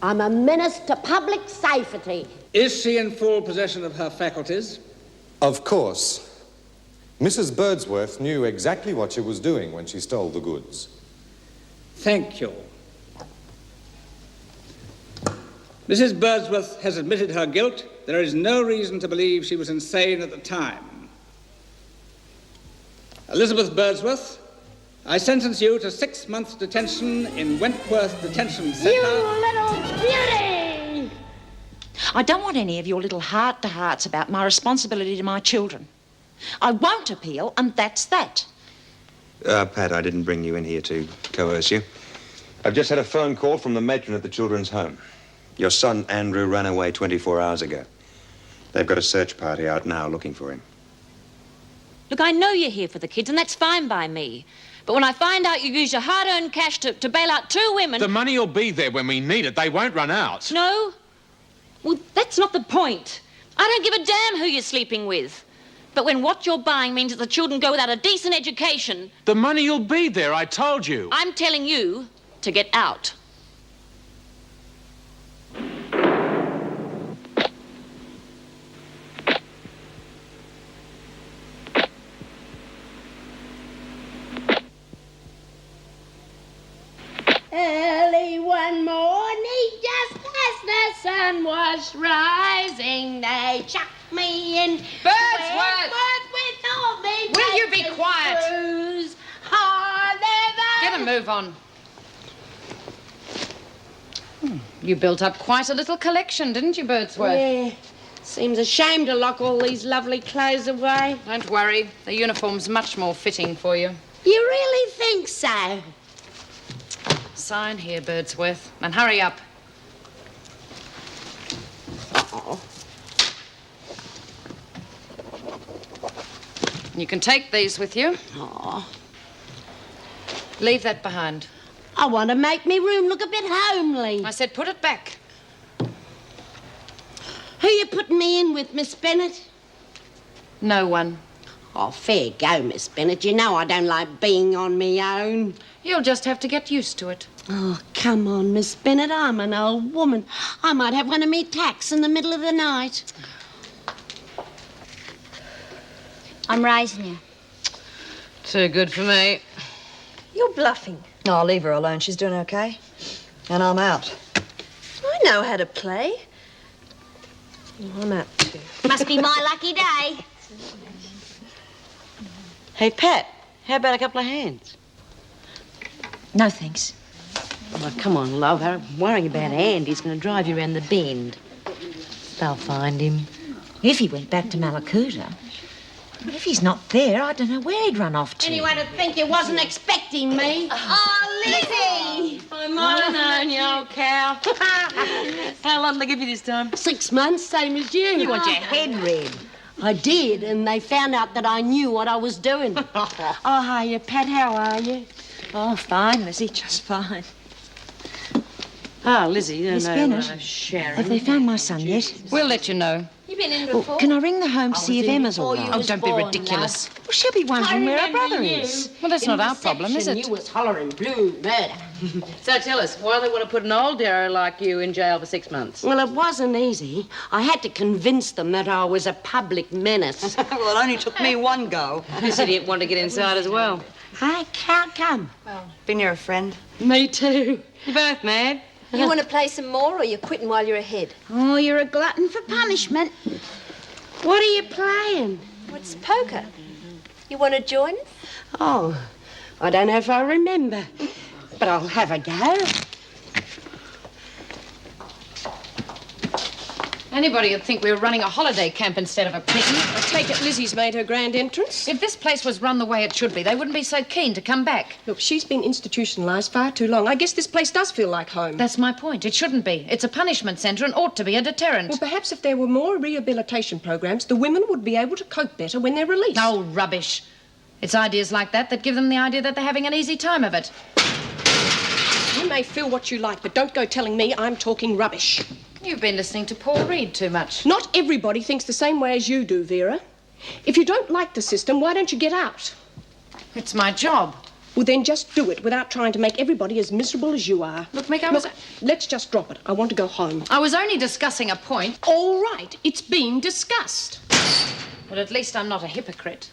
I'm a menace to public safety. Is she in full possession of her faculties? Of course. Mrs. Birdsworth knew exactly what she was doing when she stole the goods. Thank you. Mrs. Birdsworth has admitted her guilt. There is no reason to believe she was insane at the time. Elizabeth Birdsworth, I sentence you to 6 months' detention in Wentworth Detention Centre. You little beauty! I don't want any of your little heart-to-hearts about my responsibility to my children. I won't appeal, and that's that. Pat, I didn't bring you in here to coerce you. I've just had a phone call from the matron at the children's home. Your son, Andrew, ran away 24 hours ago. They've got a search party out now looking for him. Look, I know you're here for the kids, and that's fine by me. But when I find out you use your hard-earned cash to bail out 2 women... The money will be there when we need it. They won't run out. No? Well, that's not the point. I don't give a damn who you're sleeping with. But when what you're buying means that the children go without a decent education... The money will be there, I told you. I'm telling you to get out. Early one morning, just as the sun was rising, they chucked me in. Birdsworth! With all me. Will you be quiet? Cruise. Get a move on. You built up quite a little collection, didn't you, Birdsworth? Yeah. Seems a shame to lock all these lovely clothes away. Don't worry. The uniform's much more fitting for you. You really think so? Sign here, Birdsworth, and hurry up. Uh-oh. You can take these with you. Oh. Leave that behind. I want to make me room look a bit homely. I said put it back. Who you putting me in with, Miss Bennett? No one. Oh, fair go, Miss Bennett. You know I don't like being on me own. You'll just have to get used to it. Oh, come on, Miss Bennett. I'm an old woman. I might have one of me attacks in the middle of the night. I'm raising you. Too good for me. You're bluffing. No, I'll leave her alone. She's doing okay. And I'm out. I know how to play. I'm out too. Must be my lucky day. Hey, Pat, how about a couple of hands? No, thanks. Oh, come on, love. Worrying about Andy's going to drive you around the bend. They'll find him. If he went back to Malakuta. If he's not there, I don't know where he'd run off to. Anyone would think you wasn't expecting me. Oh, Lizzie! I might have known, you old cow. How long did they give you this time? 6 months, same as you. You want your head red. I did, and they found out that I knew what I was doing. Oh, hiya, Pat. How are you? Oh, fine, Lizzie, just fine. Oh, Lizzie, you Miss know, Bennett, Sharon. have they found my son yet? We'll let you know. You been in Well, before? can I ring the home to see if Emma's all before you right? was don't be born, ridiculous. love. Well, she'll be wondering where her remember brother you. is. Well, that's In not our problem, is reception, it? You was hollering blue murder. So tell us, why do they want to put an old Darrow like you in jail for 6 months? Well, it wasn't easy. I had to convince them that I was a public menace. Well, it only took me one go. This idiot wanted to get inside as well. Hey, how come? Been near a friend. Me too. You're both mad. You want to play some more, or you're quitting while you're ahead? Oh, you're a glutton for punishment. What are you playing? What's poker? You want to join us? Oh, I don't know if I remember, but I'll have a go. Anybody would think we were running a holiday camp instead of a prison. I take it Lizzie's made her grand entrance. If this place was run the way it should be, they wouldn't be so keen to come back. Look, she's been institutionalised far too long. I guess this place does feel like home. That's my point. It shouldn't be. It's a punishment centre and ought to be a deterrent. Well, perhaps if there were more rehabilitation programs, the women would be able to cope better when they're released. Oh, rubbish. It's ideas like that give them the idea that they're having an easy time of it. You may feel what you like, but don't go telling me I'm talking rubbish. You've been listening to Paul Reed too much. Not everybody thinks the same way as you do, Vera. If you don't like the system, why don't you get out? It's my job. Well, then just do it without trying to make everybody as miserable as you are. Look, Mick, let's just drop it. I want to go home. I was only discussing a point. All right, it's been discussed. Well, at least I'm not a hypocrite.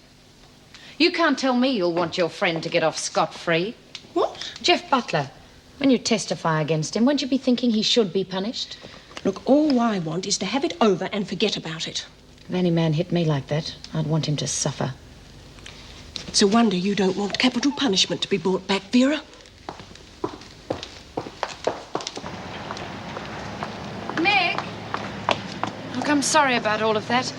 You can't tell me you'll want your friend to get off scot-free. What? Jeff Butler, when you testify against him, won't you be thinking he should be punished? Look, all I want is to have it over and forget about it. If any man hit me like that, I'd want him to suffer. It's a wonder you don't want capital punishment to be brought back, Vera. Meg! Look, I'm sorry about all of that.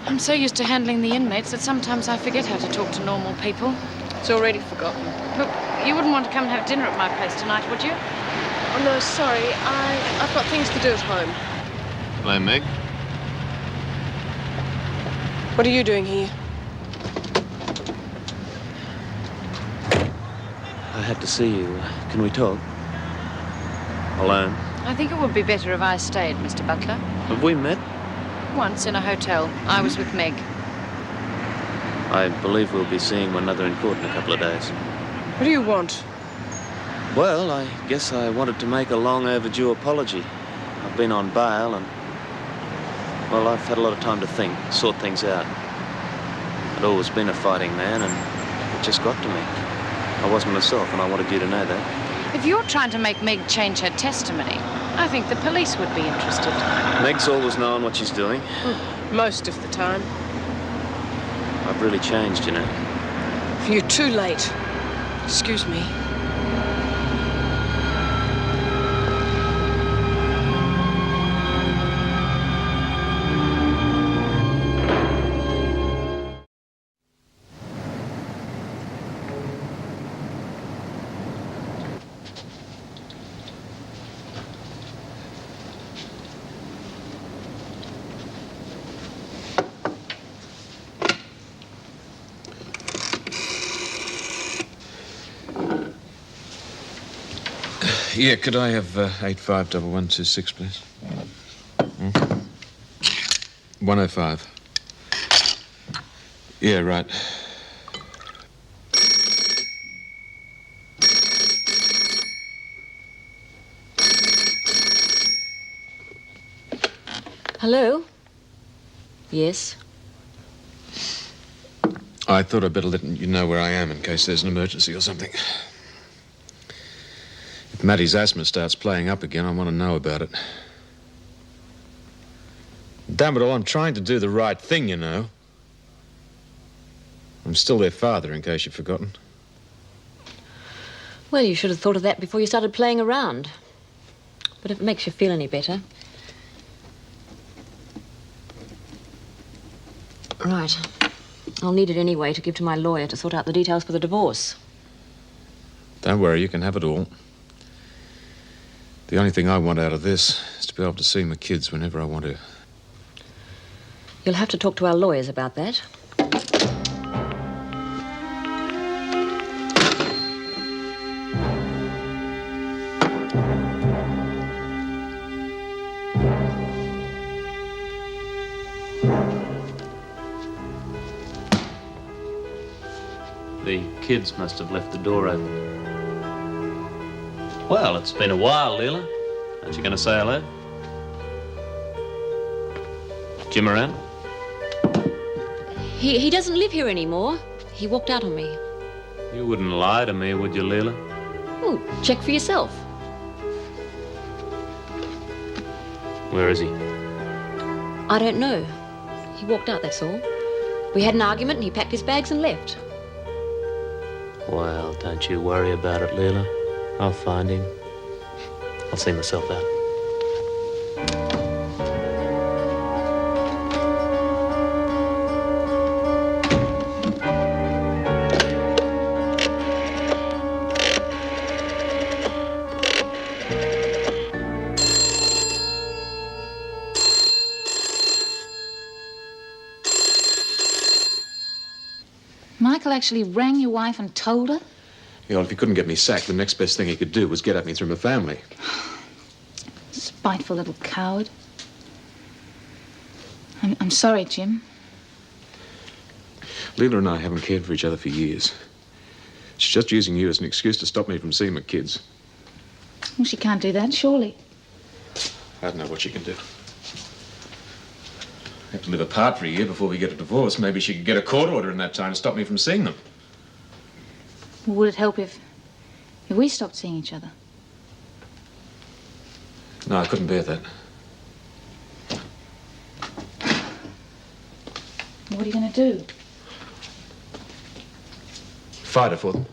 I'm so used to handling the inmates that sometimes I forget how to talk to normal people. It's already forgotten. Look, you wouldn't want to come and have dinner at my place tonight, would you? Oh, no, sorry. I've got things to do at home. Hello, Meg. What are you doing here? I had to see you. Can we talk? Alone? I think it would be better if I stayed, Mr. Butler. Have we met? Once in a hotel. I was with Meg. I believe we'll be seeing one another in court in a couple of days. What do you want? Well, I guess I wanted to make a long overdue apology. I've been on bail and, well, I've had a lot of time to think, sort things out. I'd always been a fighting man and it just got to me. I wasn't myself and I wanted you to know that. If you're trying to make Meg change her testimony, I think the police would be interested. Meg's always known what she's doing. Most of the time. I've really changed, you know. You're too late. Excuse me. Yeah, could I have 851126, please? 105. Yeah, right. Hello? Yes? I thought I'd better let you know where I am in case there's an emergency or something. If Maddie's asthma starts playing up again, I want to know about it. Damn it all, I'm trying to do the right thing, you know. I'm still their father, in case you've forgotten. Well, you should have thought of that before you started playing around. But if it makes you feel any better. Right. I'll need it anyway to give to my lawyer to sort out the details for the divorce. Don't worry, you can have it all. The only thing I want out of this is to be able to see my kids whenever I want to. You'll have to talk to our lawyers about that. The kids must have left the door open. Well, it's been a while, Leela. Aren't you going to say hello? Jim around? He doesn't live here anymore. He walked out on me. You wouldn't lie to me, would you, Leela? Oh, check for yourself. Where is he? I don't know. He walked out, that's all. We had an argument and he packed his bags and left. Well, don't you worry about it, Leela. I'll find him. I'll see myself out. Michael actually rang your wife and told her? Yeah, well, if he couldn't get me sacked, the next best thing he could do was get at me through my family. Spiteful little coward. I'm sorry, Jim. Leela and I haven't cared for each other for years. She's just using you as an excuse to stop me from seeing the kids. Well, she can't do that, surely. I don't know what she can do. Have to live apart for a year before we get a divorce. Maybe she could get a court order in that time to stop me from seeing them. Well, would it help if we stopped seeing each other? No, I couldn't bear that. What are you going to do? Fight her for them.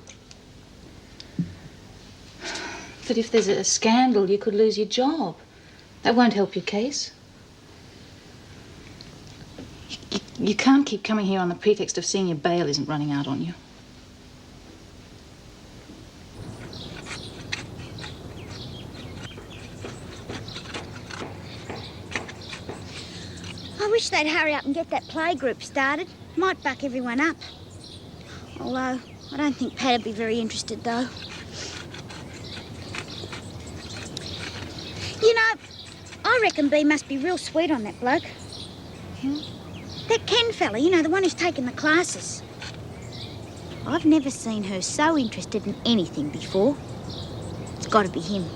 But if there's a scandal, you could lose your job. That won't help your case. You can't keep coming here on the pretext of seeing your bail isn't running out on you. I wish they'd hurry up and get that playgroup started. Might buck everyone up. Although, I don't think Pat'd be very interested, though. You know, I reckon Bea must be real sweet on that bloke. That Ken fella, you know, the one who's taken the classes. I've never seen her so interested in anything before. It's got to be him.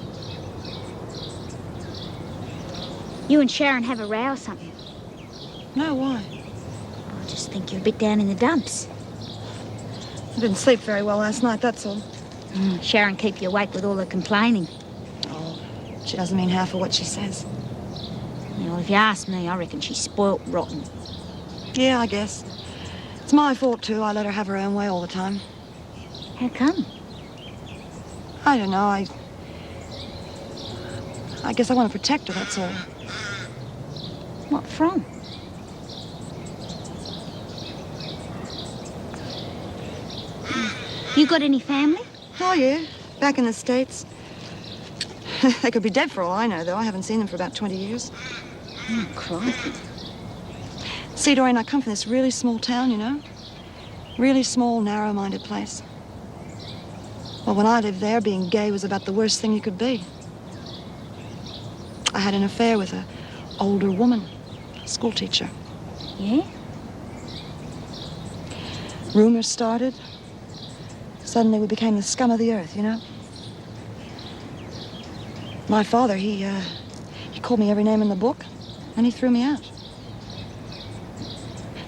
You and Sharon have a row or something? No, why? I just think you're a bit down in the dumps. I didn't sleep very well last night, that's all. Sharon keep you awake with all her complaining. Oh, she doesn't mean half of what she says. Yeah, well, if you ask me, I reckon she's spoilt rotten. Yeah, I guess. It's my fault, too. I let her have her own way all the time. How come? I don't know. I guess I want to protect her, that's all. What from? You got any family? Oh, yeah. Back in the States. They could be dead for all I know, though. I haven't seen them for about 20 years. Oh, crikey. See, Doreen, I come from this really small town, you know? Really small, narrow-minded place. Well, when I lived there, being gay was about the worst thing you could be. I had an affair with an older woman, a schoolteacher. Yeah? Rumors started. Suddenly we became the scum of the earth, you know? My father, he called me every name in the book, and he threw me out.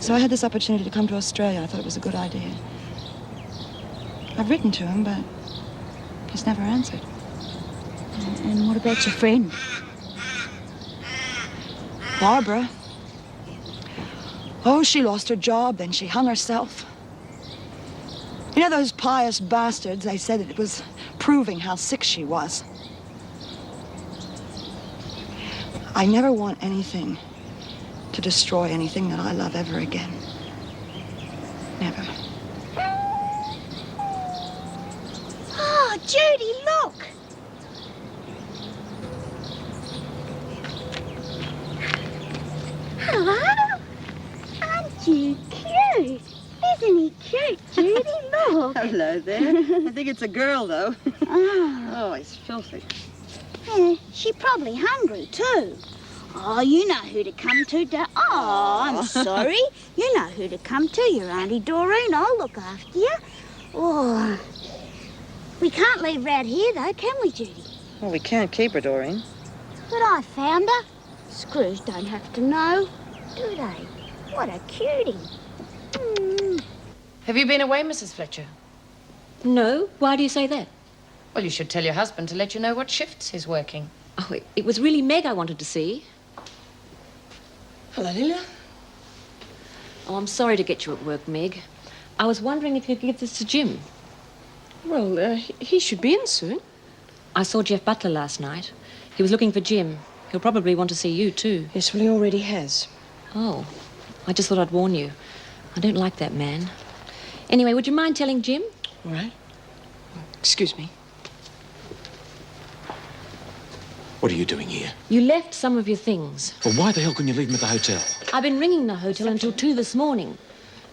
So I had this opportunity to come to Australia. I thought it was a good idea. I've written to him, but he's never answered. And what about your friend? Barbara. Oh, she lost her job, then she hung herself. You know those pious bastards, they said that it was proving how sick she was. I never want anything to destroy anything that I love ever again. Never. Oh, Judy, look! Hello? Aren't you cute? Isn't he cute, Judy? Look. Hello there. I think it's a girl, though. Oh, he's filthy. Yeah, she's probably hungry, too. Oh, you know who to come to, Oh, I'm sorry. You know who to come to. Your Auntie Doreen. I'll look after you. Oh, we can't leave her out here, though, can we, Judy? Well, we can't keep her, Doreen. But I found her. Screws don't have to know, do they? What a cutie. Have you been away, Mrs. Fletcher? No. Why do you say that? Well, you should tell your husband to let you know what shifts he's working. Oh, it was really Meg I wanted to see. Hello, Lila. Oh, I'm sorry to get you at work, Meg. I was wondering if you could give this to Jim. Well, he should be in soon. I saw Jeff Butler last night. He was looking for Jim. He'll probably want to see you, too. Yes, well, he already has. Oh, I just thought I'd warn you. I don't like that man. Anyway, would you mind telling Jim? All right. Excuse me. What are you doing here? You left some of your things. Well, why the hell couldn't you leave them at the hotel? I've been ringing the hotel until 2 this morning.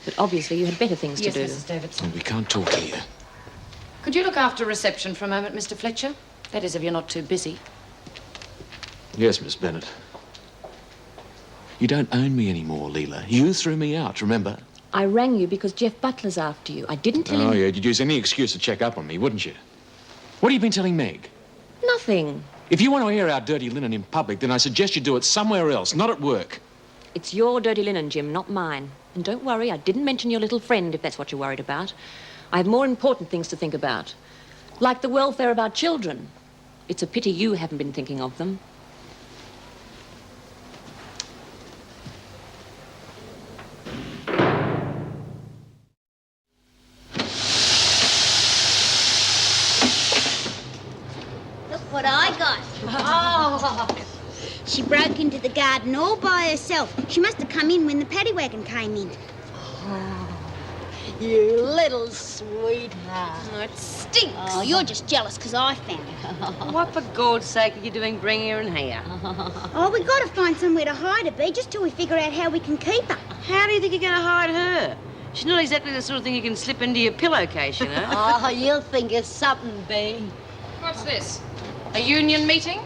But obviously you had better things Yes, to do. Mrs. Davidson. Well, we can't talk here. Could you look after reception for a moment, Mr. Fletcher? That is, if you're not too busy. Yes, Miss Bennett. You don't own me anymore, Leela. You threw me out, remember? I rang you because Jeff Butler's after you. I didn't tell him... Oh, yeah, you'd use any excuse to check up on me, wouldn't you? What have you been telling Meg? Nothing. If you want to air our dirty linen in public, then I suggest you do it somewhere else, not at work. It's your dirty linen, Jim, not mine. And don't worry, I didn't mention your little friend, if that's what you're worried about. I have more important things to think about. Like the welfare of our children. It's a pity you haven't been thinking of them. Look what I got. Oh. She broke into the garden all by herself. She must have come in when the paddy wagon came in. You little sweetheart. Oh, it stinks. Oh, you're just jealous because I found her. What, for God's sake, are you doing bringing her in here? Oh, we've got to find somewhere to hide her, Bee, just till we figure out how we can keep her. How do you think you're going to hide her? She's not exactly the sort of thing you can slip into your pillowcase, you know. Oh, you'll think of something, Bee. What's this? A union meeting?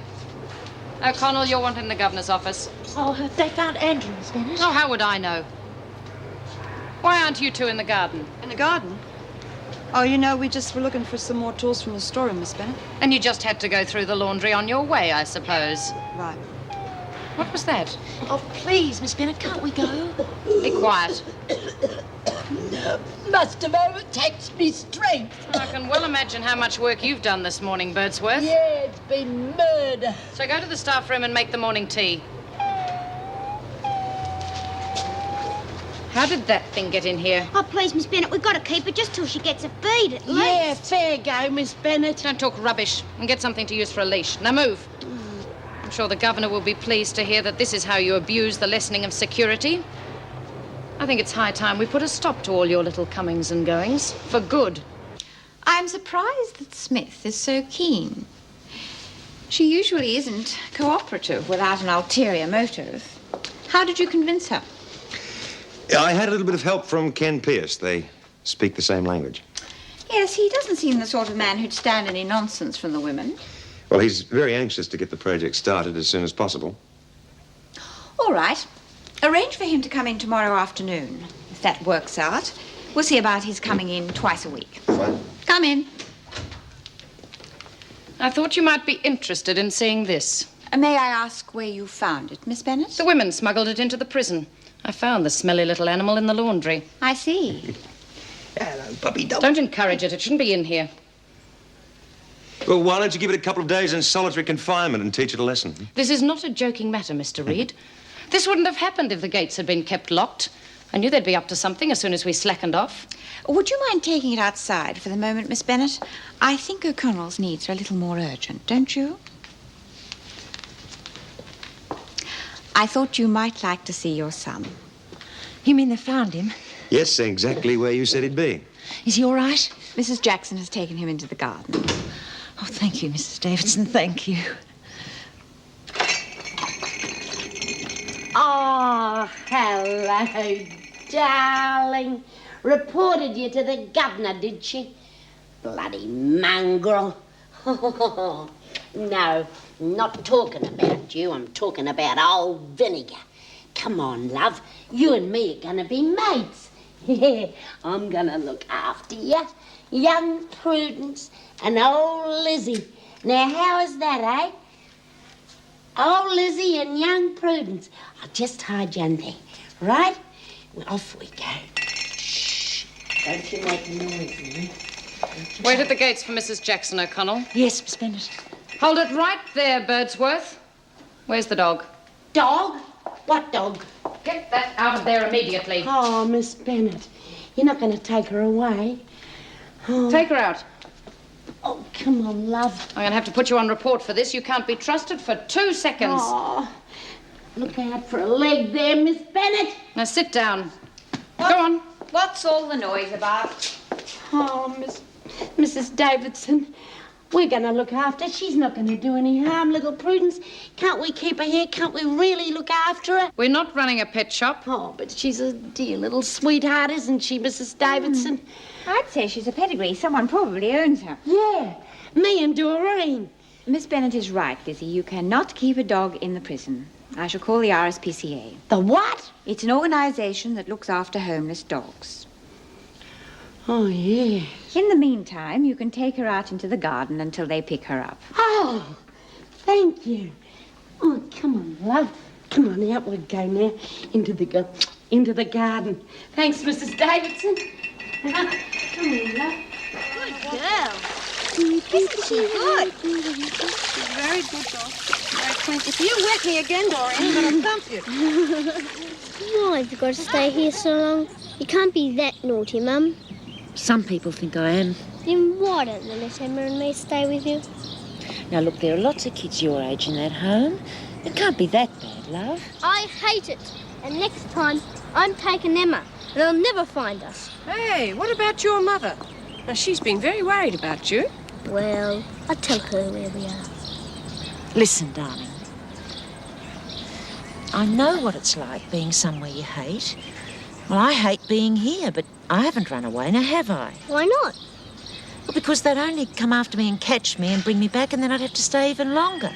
O'Connell, you're wanted in the governor's office. Oh, have they found Andrew, Miss Bennett? Oh, how would I know? Why aren't you two in the garden? In the garden? Oh, you know, we just were looking for some more tools from the storeroom, Miss Bennett. And you just had to go through the laundry on your way, I suppose. Right. What was that? Oh, please, Miss Bennett, can't we go? Be quiet. Must have overtaxed me strength. I can well imagine how much work you've done this morning, Birdsworth. Yeah, it's been murder. So go to the staff room and make the morning tea. How did that thing get in here? Oh, please, Miss Bennett, we've got to keep her just till she gets a feed, at least. Yeah, fair go, Miss Bennett. Don't talk rubbish and get something to use for a leash. Now move. I'm sure the governor will be pleased to hear that this is how you abuse the lessening of security. I think it's high time we put a stop to all your little comings and goings. For good. I'm surprised that Smith is so keen. She usually isn't cooperative without an ulterior motive. How did you convince her? I had a little bit of help from Ken Pierce. They speak the same language. Yes, he doesn't seem the sort of man who'd stand any nonsense from the women. Well, he's very anxious to get the project started as soon as possible. All right. Arrange for him to come in tomorrow afternoon. If that works out, we'll see about his coming in twice a week. Fine. Come in. I thought you might be interested in seeing this. May I ask where you found it, Miss Bennett? The women smuggled it into the prison. I found the smelly little animal in the laundry. I see. Hello, puppy dog. Don't encourage it. It shouldn't be in here. Well, why don't you give it a couple of days in solitary confinement and teach it a lesson? This is not a joking matter, Mr. Reed. This wouldn't have happened if the gates had been kept locked. I knew they'd be up to something as soon as we slackened off. Would you mind taking it outside for the moment, Miss Bennett? I think O'Connell's needs are a little more urgent, don't you? I thought you might like to see your son. You mean they found him? Yes, exactly where you said he'd be. Is he all right? Mrs. Jackson has taken him into the garden. Oh, thank you, Mrs. Davidson, thank you. Oh, hello, darling. Reported you to the governor, did she? Bloody mongrel. No, not talking about you. I'm talking about old Vinegar. Come on, love. You and me are going to be mates. Yeah, I'm going to look after you. Young Prudence and old Lizzie. Now, how is that, eh? Old Lizzie and young Prudence. I'll just hide you in there, right? Well, off we go. Shh. Don't you make a noise, eh? Wait at the gates for Mrs. Jackson, O'Connell. Yes, Miss Bennett. Hold it right there, Birdsworth. Where's the dog? Dog? What dog? Get that out of there immediately. Oh, Miss Bennett, you're not going to take her away. Oh. Take her out. Oh, come on, love. I'm going to have to put you on report for this. You can't be trusted for 2 seconds. Oh, look out for a leg there, Miss Bennett. Now sit down. Go on. What's all the noise about? Oh, Mrs. Davidson, we're going to look after her. She's not going to do any harm, little Prudence. Can't we keep her here? Can't we really look after her? We're not running a pet shop. Oh, but she's a dear little sweetheart, isn't she, Mrs. Davidson? I'd say she's a pedigree. Someone probably owns her. Yeah, me and Doreen. Miss Bennett is right, Lizzie. You cannot keep a dog in the prison. I shall call the RSPCA. The what? It's an organisation that looks after homeless dogs. Oh, yeah. In the meantime, you can take her out into the garden until they pick her up. Oh, thank you. Oh, come on, love. Come on, out we go now. Into the garden. Thanks, Mrs. Davidson. Come on, love. Good girl. Isn't she good? She's very good, dog. Very clean. If you wet me again, Doreen, I'm going to thump you. Why have you got to stay here so long? You can't be that naughty, Mum. Some people think I am. Then why don't they let Emma and me stay with you? Now, look, there are lots of kids your age in that home. It can't be that bad, love. I hate it. And next time, I'm taking Emma, and they'll never find us. Hey, what about your mother? Now, she's been very worried about you. Well, I'll tell her where we are. Listen, darling. I know what it's like being somewhere you hate. Well, I hate being here, but I haven't run away, now have I? Why not? Well, because they'd only come after me and catch me and bring me back, and then I'd have to stay even longer.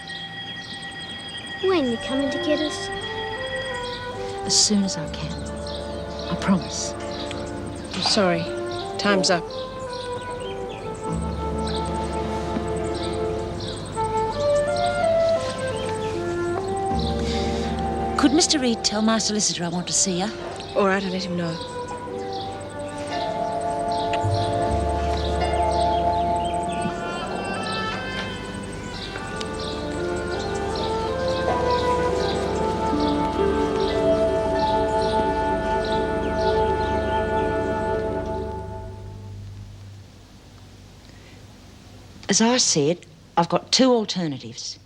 When are you coming to get us? As soon as I can. I promise. I'm sorry. Time's up. Could Mr. Reed tell my solicitor I want to see her? All right, I'll let him know. As I see it, I've got two alternatives.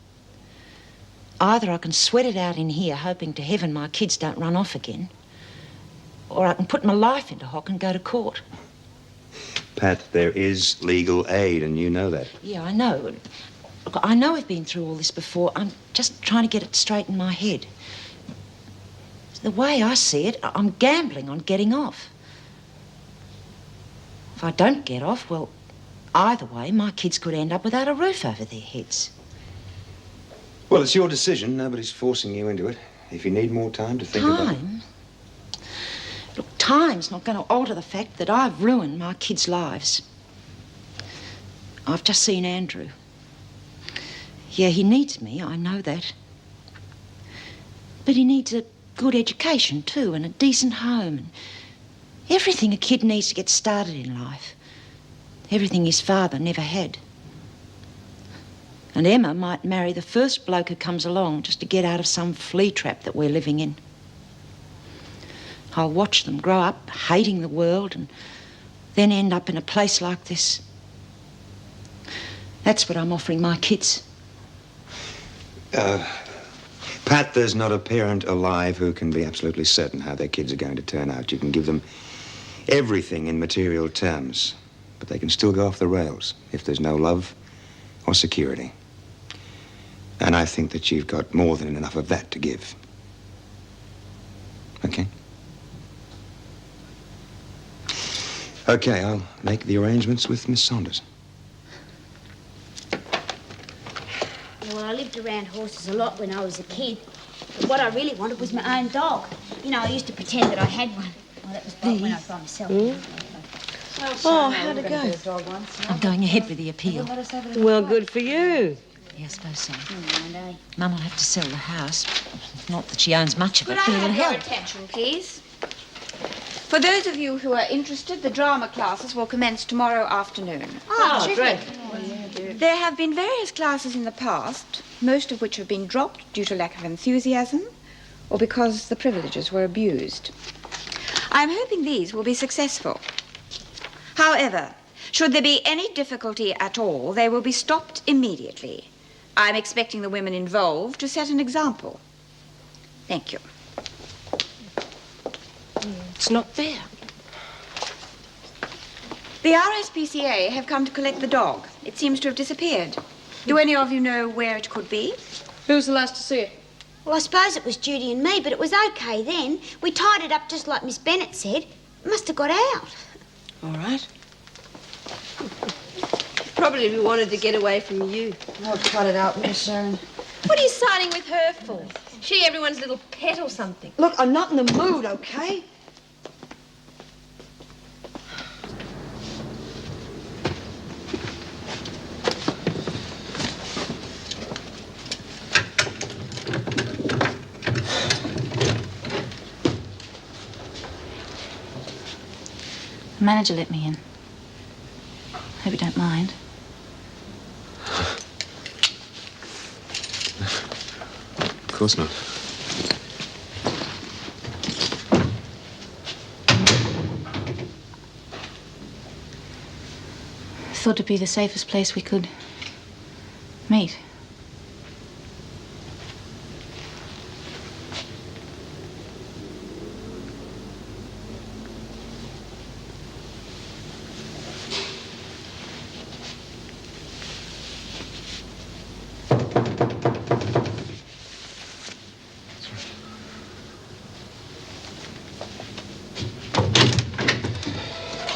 Either I can sweat it out in here, hoping to heaven my kids don't run off again, or I can put my life into hock and go to court. Pat, there is legal aid, and you know that. Yeah, I know. Look, I know we've been through all this before. I'm just trying to get it straight in my head. The way I see it, I'm gambling on getting off. If I don't get off, well, either way, my kids could end up without a roof over their heads. Well, it's your decision. Nobody's forcing you into it. If you need more time to think about it. Time? Look, time's not going to alter the fact that I've ruined my kids' lives. I've just seen Andrew. Yeah, he needs me, I know that. But he needs a good education, too, and a decent home, and everything a kid needs to get started in life. Everything his father never had. And Emma might marry the first bloke who comes along just to get out of some flea trap that we're living in. I'll watch them grow up hating the world and then end up in a place like this. That's what I'm offering my kids. Pat, there's not a parent alive who can be absolutely certain how their kids are going to turn out. You can give them everything in material terms, but they can still go off the rails if there's no love or security. And I think that you've got more than enough of that to give. Okay? Okay, I'll make the arrangements with Miss Saunders. Well, I lived around horses a lot when I was a kid. But what I really wanted was my own dog. You know, I used to pretend that I had one. Well, that was back when I was by myself. Oh, how'd it go? I'm going ahead with the appeal. Well, good for you. Yeah, I suppose so. Mum will have to sell the house. Not that she owns much of it, Could I but it'll have your help. attention, please? For those of you who are interested, the drama classes will commence tomorrow afternoon. Oh, great. There have been various classes in the past, most of which have been dropped due to lack of enthusiasm or because the privileges were abused. I'm hoping these will be successful. However, should there be any difficulty at all, they will be stopped immediately. I'm expecting the women involved to set an example. Thank you. It's not there. The RSPCA have come to collect the dog. It seems to have disappeared. Do any of you know where it could be? Who was the last to see it? Well, I suppose it was Judy and me, but it was okay then. We tied it up just like Miss Bennett said. It must have got out. All right. Probably we wanted to get away from you. Oh, cut it out, Miss Sharon. What are you siding with her for? She everyone's little pet or something. Look, I'm not in the mood, okay? The manager let me in. Hope you don't mind. Of course not. Thought it'd be the safest place we could meet.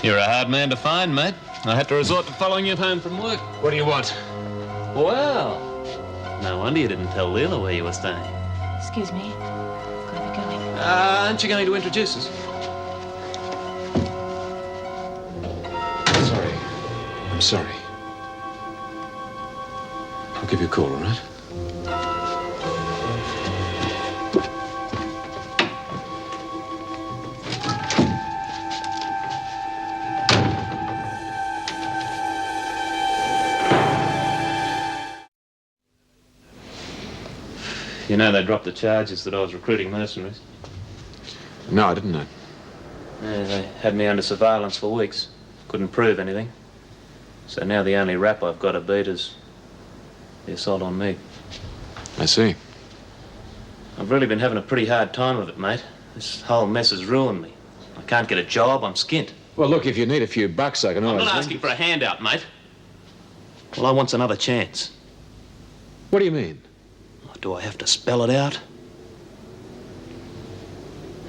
You're a hard man to find, mate. I had to resort to following you home from work. What do you want? Well, no wonder you didn't tell Leela where you were staying. Excuse me. Gotta be going. Aren't you going to introduce us? Sorry. I'm sorry. I'll give you a call, all right? You know they dropped the charges that I was recruiting mercenaries. No, I didn't know. Yeah, they had me under surveillance for weeks. Couldn't prove anything. So now the only rap I've got to beat is the assault on me. I see. I've really been having a pretty hard time of it, mate. This whole mess has ruined me. I can't get a job, I'm skint. Well, look, if you need a few bucks, I can I'm always... not asking for a handout, mate. All I want's another chance. What do you mean? Do I have to spell it out?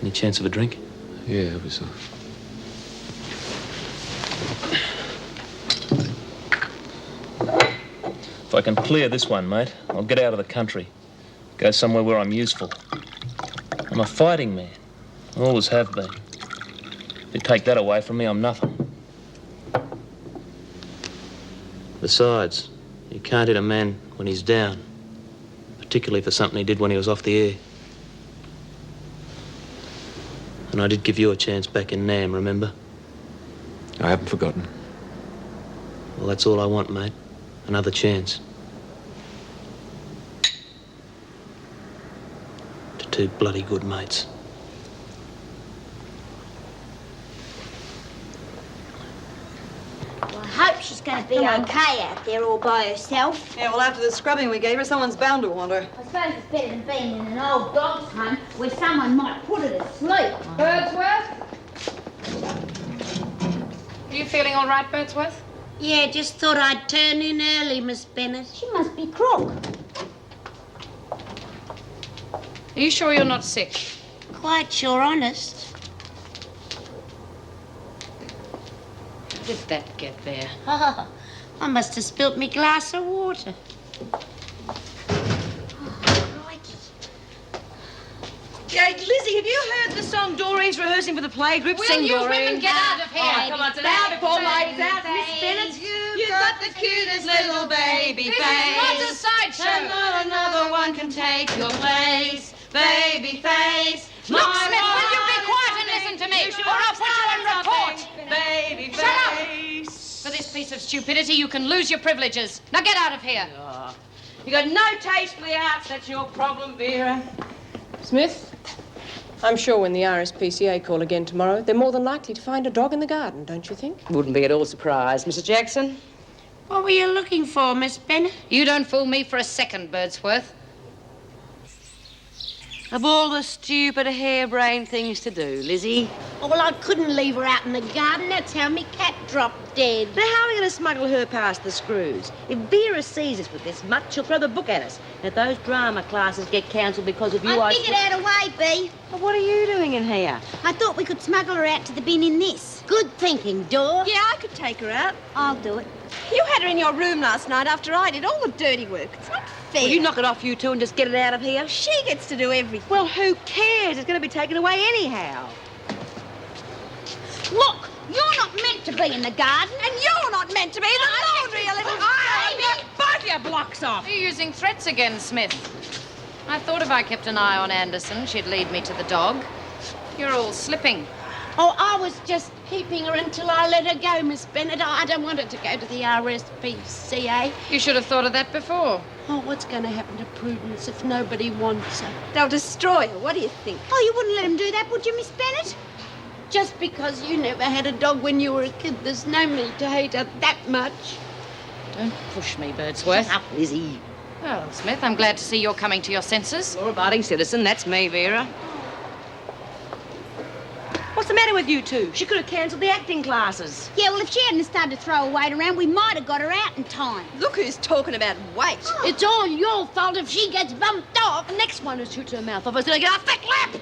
Any chance of a drink? Yeah, I so. If I can clear this one, mate, I'll get out of the country. Go somewhere where I'm useful. I'm a fighting man. I always have been. If you take that away from me, I'm nothing. Besides, you can't hit a man when he's down. Particularly for something he did when he was off the air. And I did give you a chance back in Nam, remember? I haven't forgotten. Well, that's all I want, mate. Another chance. To two bloody good mates. I hope she's going to be okay out there all by herself. Yeah, well, after the scrubbing we gave her, someone's bound to want her. I suppose it's better than being in an old dog's home where someone might put her to sleep. Birdsworth? Are you feeling all right, Birdsworth? Yeah, just thought I'd turn in early, Miss Bennett. She must be crook. Are you sure you're not sick? Quite sure, honest. How did that get there? Oh, I must have spilt me glass of water. Yeah, Lizzie, have you heard the song Doreen's rehearsing for the play group? Will Sing, you Doreen. women get out of here? Oh, come on, it's now before lights out. Miss Bennett, you've got the cutest little baby This face. is not a sideshow. And not another one can take your place. Baby face. Look, Smith, will you be quiet and listen to me, or I'll put you on report. Baby Shut up. face. For this piece of stupidity, you can lose your privileges. Now get out of here. You got no taste for the arts, that's your problem, Vera. Smith, I'm sure when the RSPCA call again tomorrow, they're more than likely to find a dog in the garden, don't you think? Wouldn't be at all surprised. Mr. Jackson? What were you looking for, Miss Bennett? You don't fool me for a second, Birdsworth. Of all the stupid, harebrained things to do, Lizzie. Oh, well, I couldn't leave her out in the garden. That's how me cat dropped dead. Now, how are we going to smuggle her past the screws? If Vera sees us with this much, she'll throw the book at us. And if those drama classes get cancelled because of you, I figured out a way, Bee. Well, what are you doing in here? I thought we could smuggle her out to the bin in this. Good thinking, Dor. Yeah, I could take her out. I'll do it. You had her in your room last night after I did all the dirty work. It's not Well, you knock it off, you two, and just get it out of here. She gets to do everything. Well, who cares? It's going to be taken away anyhow. Look, you're not meant to be in the garden. And you're not meant to be in the laundry, you little... Both your blocks off. Are you using threats again, Smith? I thought if I kept an eye on Anderson, she'd lead me to the dog. You're all slipping. Oh, I was just keeping her until I let her go, Miss Bennett. I don't want her to go to the RSPCA. You should have thought of that before. Oh, what's going to happen to Prudence if nobody wants her? They'll destroy her. What do you think? Oh, you wouldn't let him do that, would you, Miss Bennett? Just because you never had a dog when you were a kid, there's no need to hate her that much. Don't push me, Birdsworth. Shut up, Lizzie. Well, Smith, I'm glad to see you're coming to your senses. Law-abiding citizen, that's me, Vera. What's the matter with you two? She could have cancelled the acting classes. Yeah, well, if she hadn't started to throw her weight around, we might have got her out in time. Look who's talking about weight. It's all your fault if she gets bumped off. The next one who shoots her mouth off is going to get a thick lap.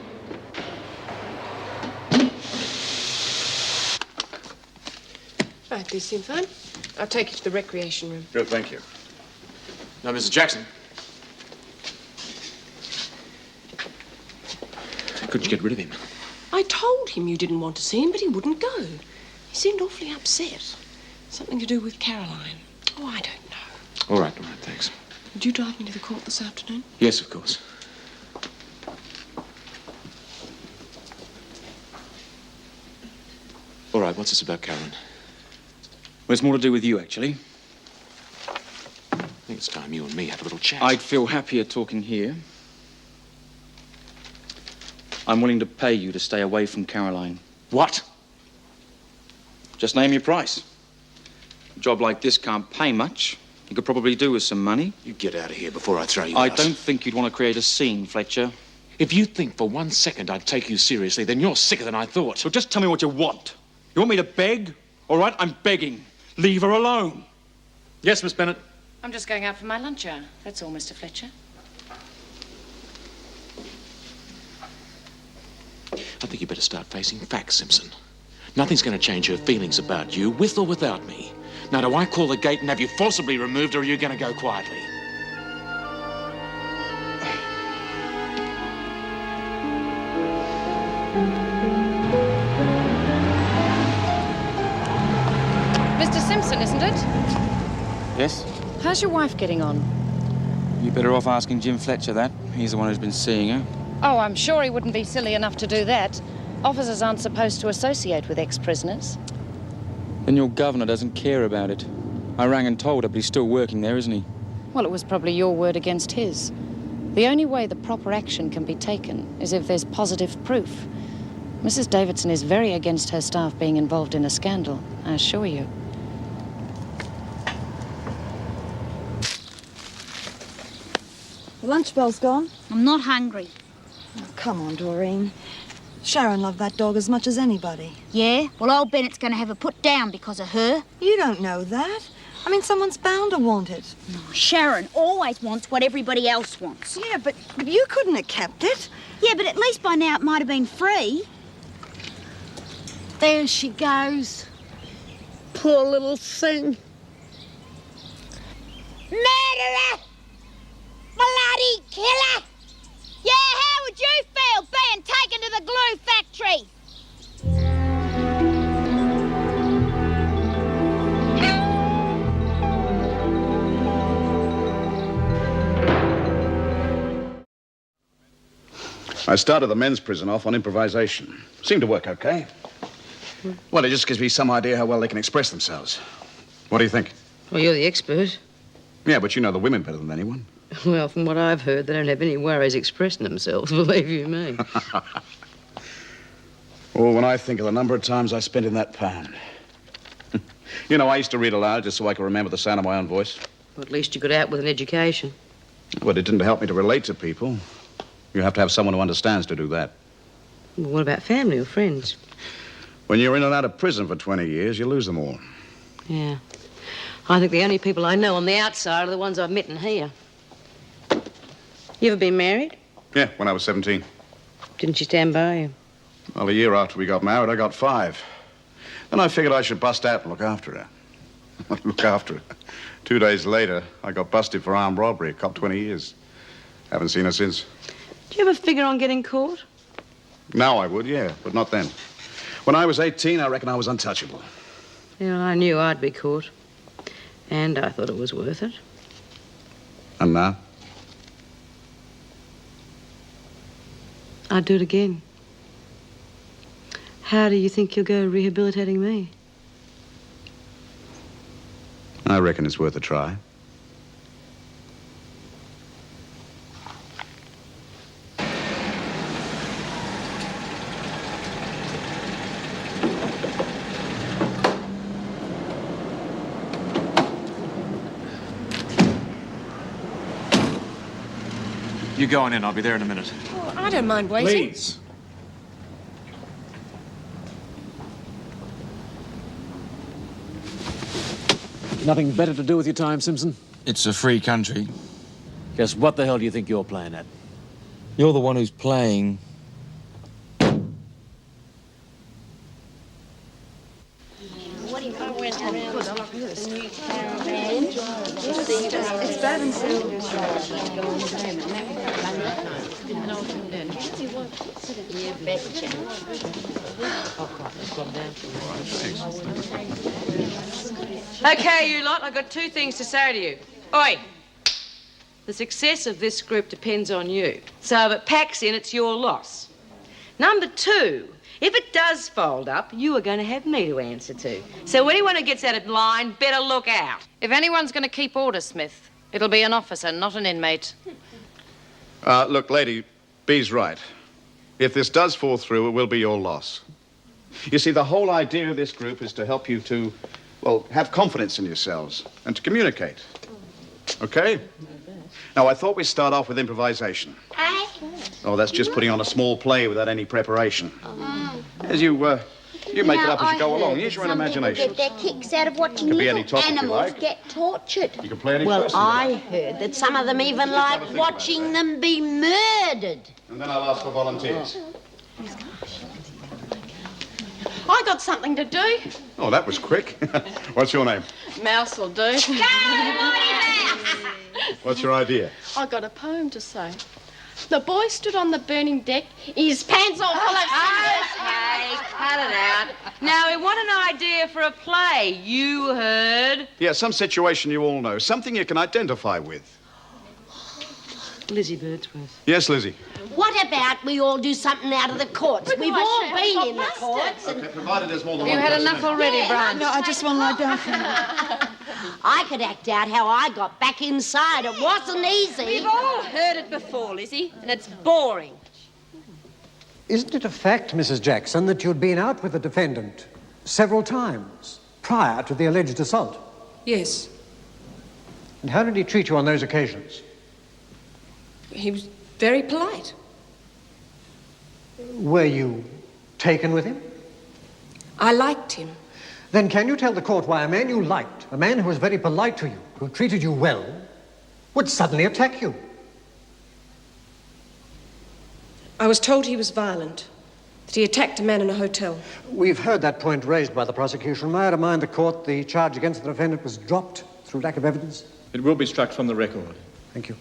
Right, these seem fine. I'll take you to the recreation room. Good, thank you. Now, Mrs. Jackson. Couldn't you get rid of him? I told him you didn't want to see him, but he wouldn't go. He seemed awfully upset. Something to do with Caroline. Oh, I don't know. All right, thanks. Would you drive me to the court this afternoon? Yes, of course. All right, what's this about Caroline? Well, it's more to do with you, actually. I think it's time you and me had a little chat. I'd feel happier talking here. I'm willing to pay you to stay away from Caroline. What? Just name your price. A job like this can't pay much. You could probably do with some money. You get out of here before I throw you I out. don't think you'd want to create a scene, Fletcher. If you think for 1 second I'd take you seriously, then you're sicker than I thought. So just tell me what you want. You want me to beg? All right, I'm begging. Leave her alone. Yes, Miss Bennett? I'm just going out for my lunch hour. That's all, Mr. Fletcher. I think you better start facing facts, Simpson. Nothing's going to change her feelings about you, with or without me. Now, do I call the gate and have you forcibly removed, or are you going to go quietly? Mr. Simpson, isn't it? Yes? How's your wife getting on? You're better off asking Jim Fletcher that. He's the one who's been seeing her. Oh, I'm sure he wouldn't be silly enough to do that. Officers aren't supposed to associate with ex-prisoners. Then your governor doesn't care about it. I rang and told her, but he's still working there, isn't he? Well, it was probably your word against his. The only way the proper action can be taken is if there's positive proof. Mrs. Davidson is very against her staff being involved in a scandal, I assure you. The lunch bell's gone. I'm not hungry. Oh, come on, Doreen. Sharon loved that dog as much as anybody. Yeah? Well, old Bennett's going to have her put down because of her. You don't know that. I mean, someone's bound to want it. Oh, Sharon always wants what everybody else wants. Yeah, but you couldn't have kept it. Yeah, but at least by now it might have been free. There she goes. Poor little thing. Murderer! Bloody killer! Yeah, how would you feel being taken to the glue factory? I started the men's prison off on improvisation. Seemed to work okay. Well, it just gives me some idea how well they can express themselves. What do you think? Well, you're the expert. Yeah, but you know the women better than anyone. Well, from what I've heard, they don't have any worries expressing themselves, believe you me. Oh, when I think of the number of times I spent in that pound. You know, I used to read aloud just so I could remember the sound of my own voice. Well, at least you got out with an education. But it didn't help me to relate to people. You have to have someone who understands to do that. Well, what about family or friends? When you're in and out of prison for 20 years, you lose them all. Yeah. I think the only people I know on the outside are the ones I've met in here. You ever been married? Yeah, when I was 17. Didn't she stand by you? Well, a year after we got married, I got 5. Then I figured I should bust out and look after her. Look after her. 2 days later, I got busted for armed robbery. Cop 20 years. Haven't seen her since. Do you ever figure on getting caught? Now I would, yeah, but not then. When I was 18, I reckon I was untouchable. Yeah, I knew I'd be caught. And I thought it was worth it. And now? I'd do it again. How do you think you'll go rehabilitating me? I reckon it's worth a try. You go on in. I'll be there in a minute. Oh, I don't mind waiting. Please. Nothing better to do with your time, Simpson? It's a free country. Guess what the hell do you think you're playing at? You're the one who's playing. It's bad and Okay, you lot, I've got 2 things to say to you. Oi! The success of this group depends on you. So if it packs in, it's your loss. Number 2, if it does fold up, you are going to have me to answer to. So anyone who gets out of line better look out. If anyone's going to keep order, Smith, it'll be an officer, not an inmate. Look, lady, B's right. If this does fall through, it will be your loss. You see, the whole idea of this group is to help you to, well, have confidence in yourselves and to communicate. Okay? Now, I thought we'd start off with improvisation. Oh, that's just putting on a small play without any preparation. As you make it up as you go along. Use your own imagination. Get their kicks out of watching Could be little any topic you animals like. get tortured. You can play any Well, person you I like. heard that some of them even like watching them be murdered. And then I'll ask for volunteers. I got something to do. Oh, that was quick. What's your name? Mouse will do. What's your idea? I got a poem to say. The boy stood on the burning deck, his pants all full of Okay, cut it out. Now, we want an idea for a play. You heard. Yeah, some situation you all know. Something you can identify with. Lizzie Birdsworth. Yes, Lizzie. What about we all do something out of the courts? We've all been in the courts. And Provided there's more than You one had person enough in. already, Brian. No, I just want to lie down for a minute. I could act out how I got back inside. It wasn't easy. We've all heard it before, Lizzie, and it's boring. Isn't it a fact, Mrs. Jackson, that you'd been out with the defendant several times prior to the alleged assault? Yes, And how did he treat you on those occasions? he was very polite. Were you taken with him? I liked him. Then can you tell the court why a man you liked, a man who was very polite to you, who treated you well, would suddenly attack you? I was told he was violent, that he attacked a man in a hotel. We've heard that point raised by the prosecution. May I remind the court the charge against the defendant was dropped through lack of evidence? It will be struck from the record. Thank you.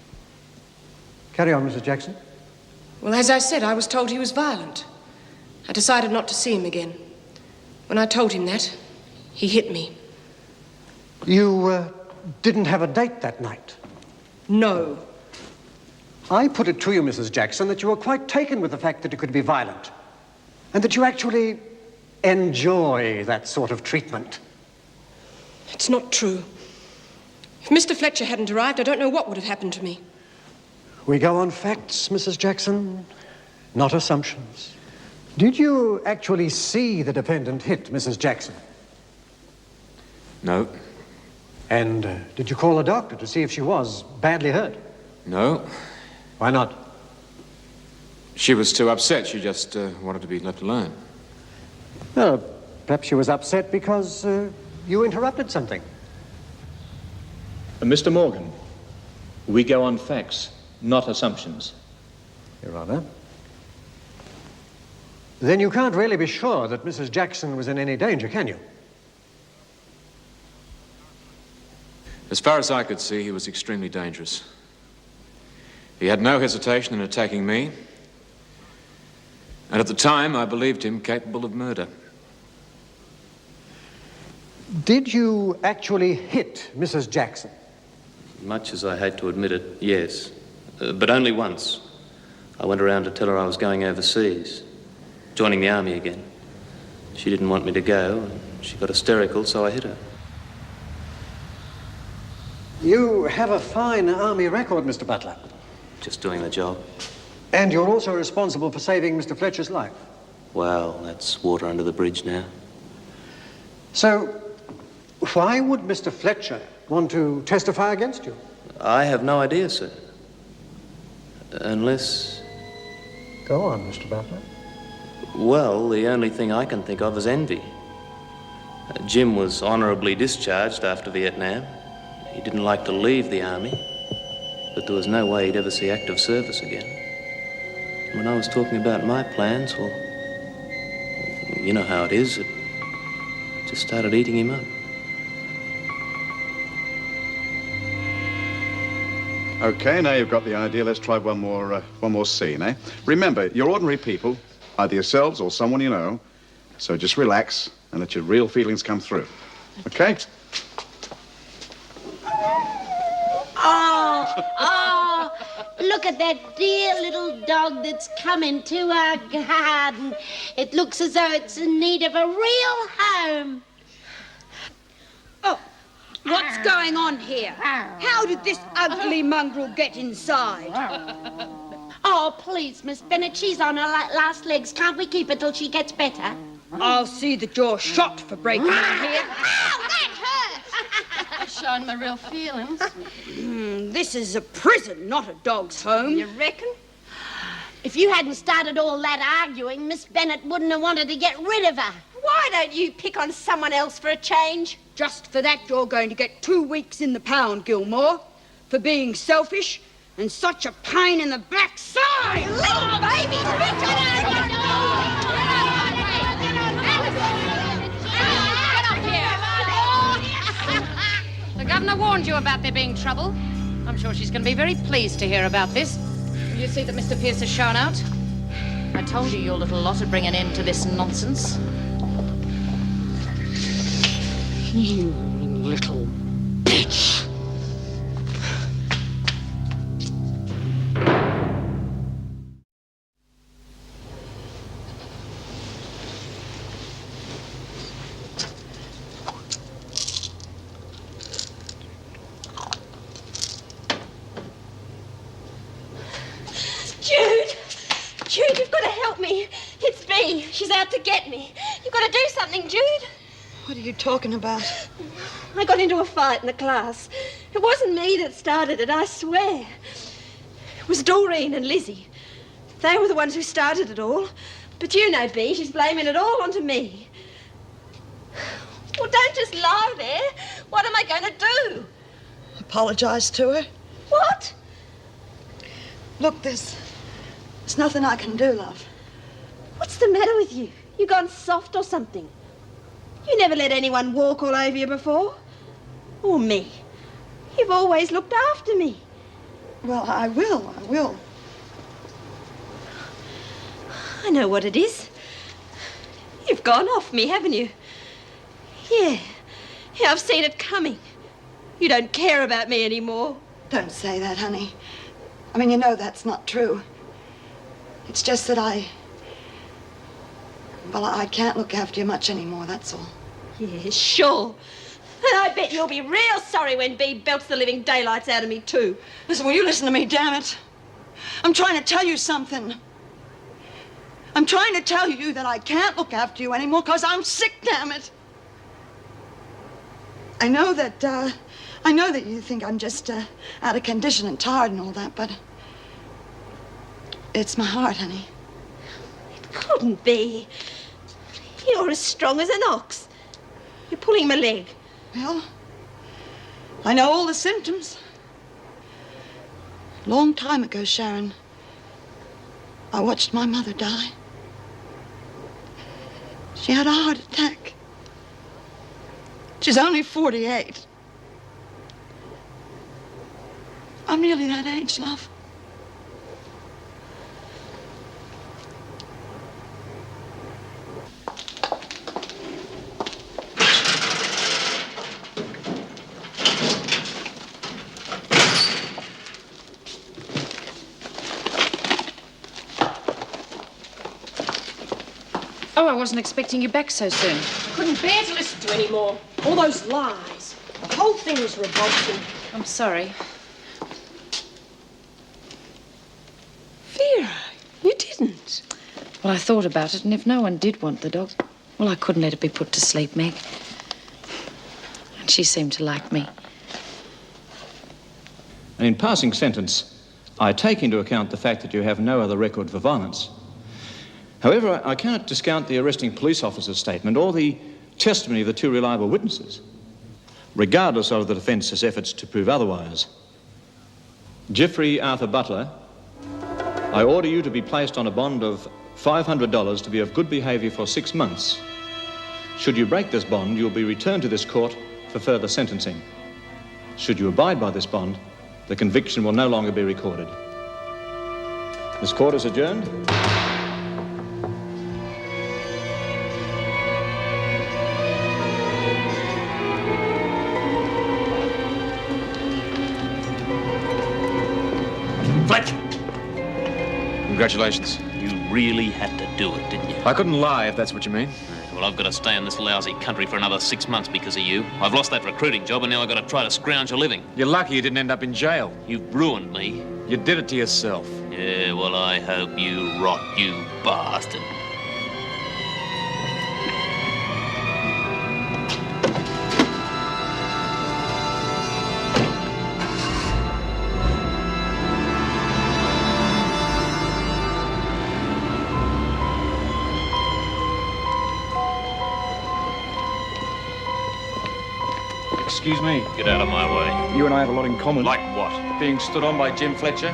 Carry on, Mrs. Jackson. Well, as I said, I was told he was violent. I decided not to see him again. When I told him that, he hit me. You didn't have a date that night? No. I put it to you, Mrs. Jackson, that you were quite taken with the fact that he could be violent, and that you actually enjoy that sort of treatment. It's not true. If Mr. Fletcher hadn't arrived, I don't know what would have happened to me. We go on facts, Mrs. Jackson, not assumptions. Did you actually see the defendant hit Mrs. Jackson? No. And did you call a doctor to see if she was badly hurt? No. Why not? She was too upset. She just wanted to be left alone. Well, perhaps she was upset because you interrupted something. Mr. Morgan, we go on facts, not assumptions. Your Honor. Then you can't really be sure that Mrs. Jackson was in any danger, can you? As far as I could see, he was extremely dangerous. He had no hesitation in attacking me. And at the time, I believed him capable of murder. Did you actually hit Mrs. Jackson? Much as I hate to admit it, yes. But only once. I went around to tell her I was going overseas, joining the army again. She didn't want me to go, and she got hysterical, so I hit her. You have a fine army record, Mr. Butler. Just doing the job. And you're also responsible for saving Mr. Fletcher's life. Well, that's water under the bridge now. So, why would Mr. Fletcher want to testify against you? I have no idea, sir. Unless... Go on, Mr. Butler. Well, the only thing I can think of is envy. Jim was honorably discharged after Vietnam. He didn't like to leave the army, but there was no way he'd ever see active service again. When I was talking about my plans, well, you know how it is. It just started eating him up. Okay, now you've got the idea. Let's try one more scene, eh? Remember, you're ordinary people, either yourselves or someone you know. So just relax and let your real feelings come through. Okay? Oh, look at that dear little dog that's come into our garden. It looks as though it's in need of a real home. Oh, what's going on here? How did this ugly mongrel get inside? Oh, please, Miss Bennett, she's on her last legs. Can't we keep her till she gets better? I'll see that you're shot for breaking in here. Ow, that hurts! Showing my real feelings. This is a prison, not a dog's home. You reckon? If you hadn't started all that arguing, Miss Bennett wouldn't have wanted to get rid of her. Why don't you pick on someone else for a change? Just for that, you're going to get 2 weeks in the pound, Gilmore. For being selfish and such a pain in the backside. Little baby, The governor warned you about there being trouble. I'm sure she's going to be very pleased to hear about this. You see that Mr. Pierce has shown out? I told you your little lot would bring an end to this nonsense. You little bitch. Jude, you've got to help me. It's Bea. She's out to get me. You've got to do something, Jude. What are you talking about? I got into a fight in the class. It wasn't me that started it, I swear. It was Doreen and Lizzie. They were the ones who started it all. But you know, Bea, she's blaming it all onto me. Well, don't just lie there. What am I going to do? Apologize to her? What? Look, there's nothing I can do, love. What's the matter with you? You gone soft or something? You never let anyone walk all over you before. Or me. You've always looked after me. Well, I will. I know what it is. You've gone off me, haven't you? Yeah, I've seen it coming. You don't care about me anymore. Don't say that, honey. I mean, you know that's not true. It's just that I can't look after you much anymore, that's all. Yeah, sure. And I bet you'll be real sorry when Bea belts the living daylights out of me, too. Listen, will you listen to me, damn it? I'm trying to tell you something. I'm trying to tell you that I can't look after you anymore because I'm sick, damn it. I know that you think I'm just out of condition and tired and all that, but it's my heart, honey. It couldn't be. You're as strong as an ox. You're pulling my leg. Well, I know all the symptoms. Long time ago, Sharon, I watched my mother die. She had a heart attack. She's only 48. I'm nearly that age, love. Oh, I wasn't expecting you back so soon. Couldn't bear to listen to any more. All those lies. The whole thing was revolting. I'm sorry. Vera, you didn't. Well, I thought about it, and if no one did want the dog, well, I couldn't let it be put to sleep, Meg. And she seemed to like me. And in passing sentence, I take into account the fact that you have no other record for violence. However, I cannot discount the arresting police officer's statement or the testimony of the two reliable witnesses, regardless of the defence's efforts to prove otherwise. Geoffrey Arthur Butler, I order you to be placed on a bond of $500 to be of good behaviour for 6 months. Should you break this bond, you'll be returned to this court for further sentencing. Should you abide by this bond, the conviction will no longer be recorded. This court is adjourned. Fletcher! Congratulations. You really had to do it, didn't you? I couldn't lie, if that's what you mean. Well, I've got to stay in this lousy country for another 6 months because of you. I've lost that recruiting job and now I've got to try to scrounge a living. You're lucky you didn't end up in jail. You've ruined me. You did it to yourself. Yeah, well, I hope you rot, you bastard. Excuse me. Get out of my way. You and I have a lot in common. Like what? Being stood on by Jim Fletcher.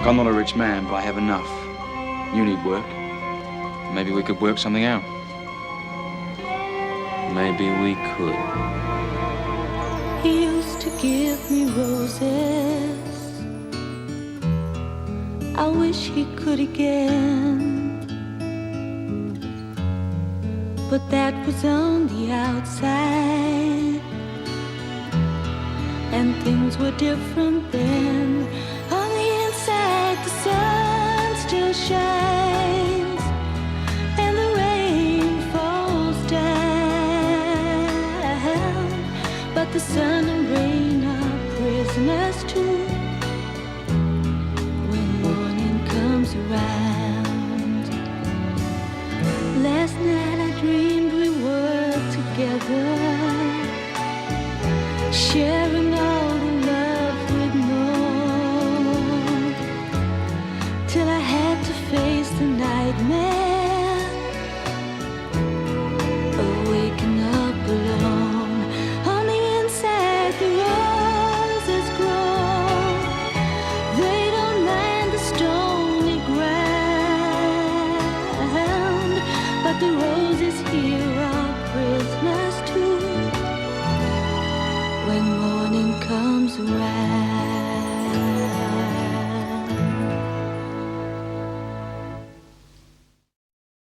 I'm not a rich man, but I have enough. You need work. Maybe we could work something out. Maybe we could. He used to give me roses. I wish he could again, but that was on the outside, and things were different then. On the inside, the sun still shines, and the rain falls down, but the sun and rain are prisoners too. Around. Last night I dreamed we were together, sharing all the love we'd known, till I had to face the nightmare.